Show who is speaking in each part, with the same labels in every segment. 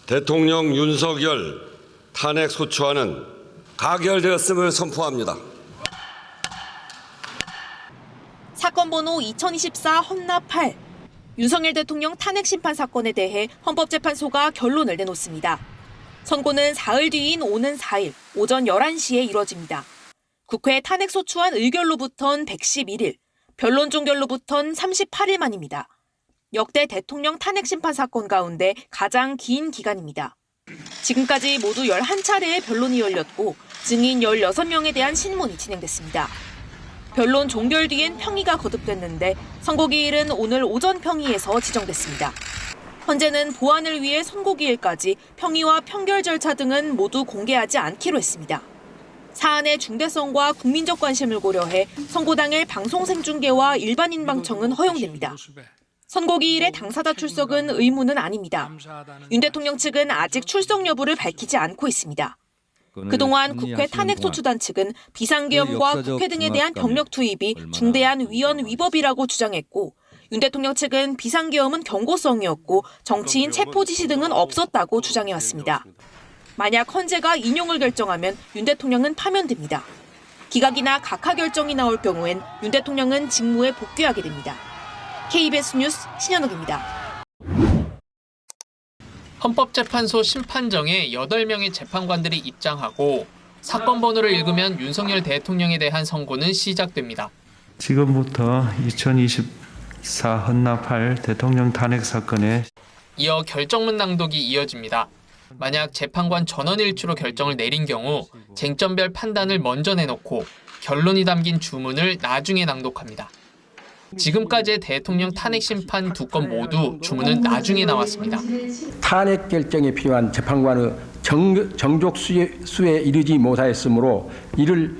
Speaker 1: 대통령 윤석열 탄핵 소추안은 가결되었음을 선포합니다.
Speaker 2: 사건 번호 2024 헌납 8. 윤석열 대통령 탄핵 심판 사건에 대해 헌법재판소가 결론을 내놓습니다. 선고는 사흘 뒤인 오는 4일 오전 11시에 이뤄집니다. 국회 탄핵소추안 의결로부턴 111일, 변론 종결로부턴 38일 만입니다. 역대 대통령 탄핵 심판 사건 가운데 가장 긴 기간입니다. 지금까지 모두 11차례의 변론이 열렸고 증인 16명에 대한 신문이 진행됐습니다. 변론 종결 뒤엔 평의가 거듭됐는데 선고기일은 오늘 오전 평의에서 지정됐습니다. 헌재는 보완을 위해 선고기일까지 평의와 평결 절차 등은 모두 공개하지 않기로 했습니다. 사안의 중대성과 국민적 관심을 고려해 선고 당일 방송 생중계와 일반인 방청은 허용됩니다. 선고기일의 당사자 출석은 의무는 아닙니다. 윤 대통령 측은 아직 출석 여부를 밝히지 않고 있습니다. 그동안 국회 탄핵소추단 측은 비상계엄과 국회 등에 대한 병력 투입이 중대한 위헌 위법이라고 주장했고 윤 대통령 측은 비상계엄은 경고성이었고 정치인 체포 지시 등은 없었다고 주장해왔습니다. 만약 헌재가 인용을 결정하면 윤 대통령은 파면됩니다. 기각이나 각하 결정이 나올 경우엔 윤 대통령은 직무에 복귀하게 됩니다. KBS 뉴스 신현욱입니다.
Speaker 3: 헌법재판소 심판정에 8명의 재판관들이 입장하고 사건 번호를 읽으면 윤석열 대통령에 대한 선고는 시작됩니다.
Speaker 4: 지금부터 2024 헌납 8 대통령 탄핵 사건에
Speaker 3: 이어 결정문 낭독이 이어집니다. 만약 재판관 전원일치로 결정을 내린 경우 쟁점별 판단을 먼저 내놓고 결론이 담긴 주문을 나중에 낭독합니다. 지금까지의 대통령 탄핵 심판 2건 모두 주문은 나중에 나왔습니다.
Speaker 5: 탄핵 결정에 필요한 재판관의 정족수에 이르지 못하였으므로 이를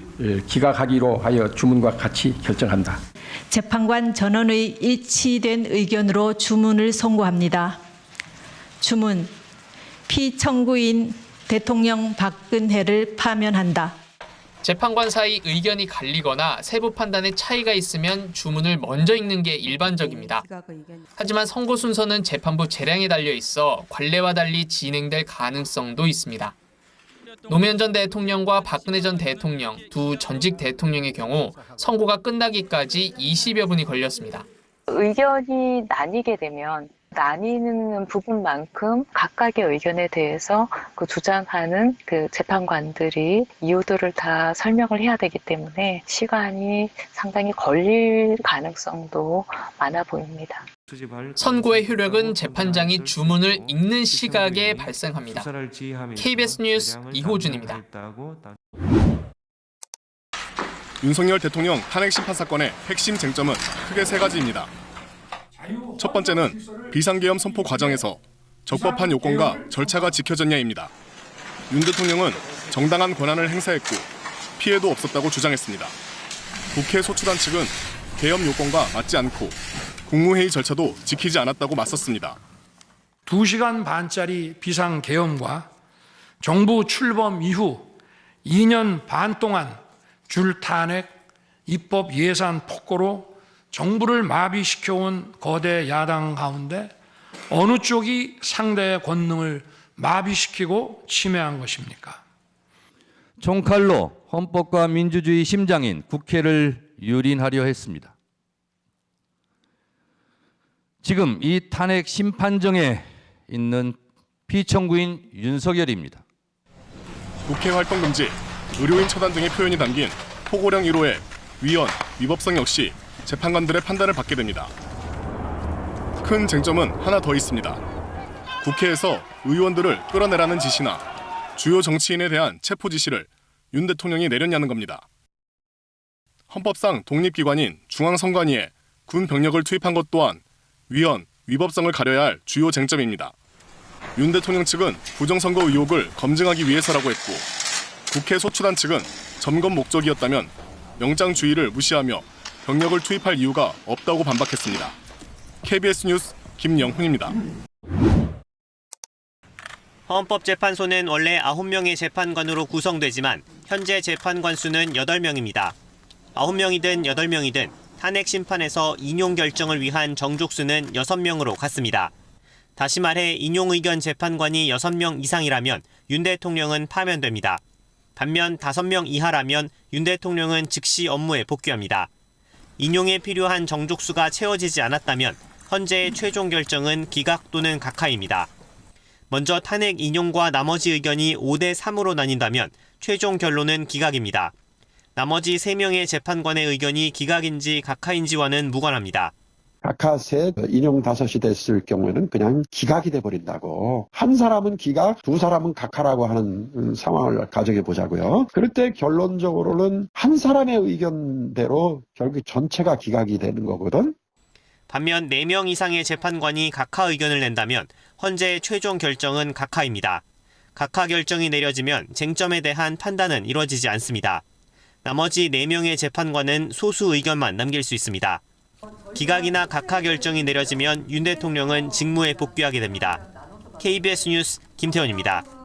Speaker 5: 기각하기로 하여 주문과 같이 결정한다.
Speaker 6: 재판관 전원의 일치된 의견으로 주문을 선고합니다. 주문, 피청구인 대통령 박근혜를 파면한다.
Speaker 3: 재판관 사이 의견이 갈리거나 세부 판단에 차이가 있으면 주문을 먼저 읽는 게 일반적입니다. 하지만 선고 순서는 재판부 재량에 달려 있어 관례와 달리 진행될 가능성도 있습니다. 노무현 전 대통령과 박근혜 전 대통령 두 전직 대통령의 경우 선고가 끝나기까지 20여 분이 걸렸습니다.
Speaker 7: 의견이 나뉘게 되면 나뉘는 부분만큼 각각의 의견에 대해서 그 주장하는 그 재판관들이 이유들을 다 설명을 해야 되기 때문에 시간이 상당히 걸릴 가능성도 많아 보입니다.
Speaker 3: 선고의 효력은 재판장이 주문을 읽는 시각에 발생합니다. KBS 뉴스 이호준입니다.
Speaker 8: 윤석열 대통령 탄핵 심판 사건의 핵심 쟁점은 크게 3가지입니다. 첫 번째는 비상계엄 선포 과정에서 적법한 요건과 절차가 지켜졌냐입니다. 윤 대통령은 정당한 권한을 행사했고 피해도 없었다고 주장했습니다. 국회 소추단 측은 계엄 요건과 맞지 않고 국무회의 절차도 지키지 않았다고 맞섰습니다.
Speaker 9: 2시간 반짜리 비상계엄과 정부 출범 이후 2년 반 동안 줄 탄핵, 입법 예산 폭거로 정부를 마비시켜온 거대 야당 가운데 어느 쪽이 상대의 권능을 마비시키고 침해한 것입니까?
Speaker 10: 총칼로 헌법과 민주주의 심장인 국회를 유린하려 했습니다. 지금 이 탄핵 심판정에 있는 피청구인 윤석열입니다.
Speaker 8: 국회 활동 금지, 의료인 처단 등의 표현이 담긴 포고령 1호의 위헌, 위법성 역시 재판관들의 판단을 받게 됩니다. 큰 쟁점은 하나 더 있습니다. 국회에서 의원들을 끌어내라는 지시나 주요 정치인에 대한 체포 지시를 윤 대통령이 내렸냐는 겁니다. 헌법상 독립기관인 중앙선관위에 군 병력을 투입한 것 또한 위헌, 위법성을 가려야 할 주요 쟁점입니다. 윤 대통령 측은 부정선거 의혹을 검증하기 위해서라고 했고 국회 소추단 측은 점검 목적이었다면 영장주의를 무시하며 병력을 투입할 이유가 없다고 반박했습니다. KBS 뉴스 김영훈입니다.
Speaker 11: 헌법재판소는 원래 9명의 재판관으로 구성되지만 현재 재판관 수는 8명입니다. 9명이든 8명이든 탄핵 심판에서 인용 결정을 위한 정족수는 6명으로 같습니다. 다시 말해 인용 의견 재판관이 6명 이상이라면 윤 대통령은 파면됩니다. 반면 5명 이하라면 윤 대통령은 즉시 업무에 복귀합니다. 인용에 필요한 정족수가 채워지지 않았다면 헌재의 최종 결정은 기각 또는 각하입니다. 먼저 탄핵 인용과 나머지 의견이 5대 3으로 나뉜다면 최종 결론은 기각입니다. 나머지 3명의 재판관의 의견이 기각인지 각하인지와는 무관합니다.
Speaker 12: 각하세 인용 5이 됐을 경우에는 그냥 기각이 돼버린다고. 한 사람은 기각, 두 사람은 각하라고 하는 상황을 가정해 보자고요. 그럴 때 결론적으로는 한 사람의 의견대로 결국 전체가 기각이 되는 거거든.
Speaker 11: 반면 4명 이상의 재판관이 각하 의견을 낸다면 헌재의 최종 결정은 각하입니다. 각하 결정이 내려지면 쟁점에 대한 판단은 이뤄지지 않습니다. 나머지 4명의 재판관은 소수 의견만 남길 수 있습니다. 기각이나 각하 결정이 내려지면 윤 대통령은 직무에 복귀하게 됩니다. KBS 뉴스 김태원입니다.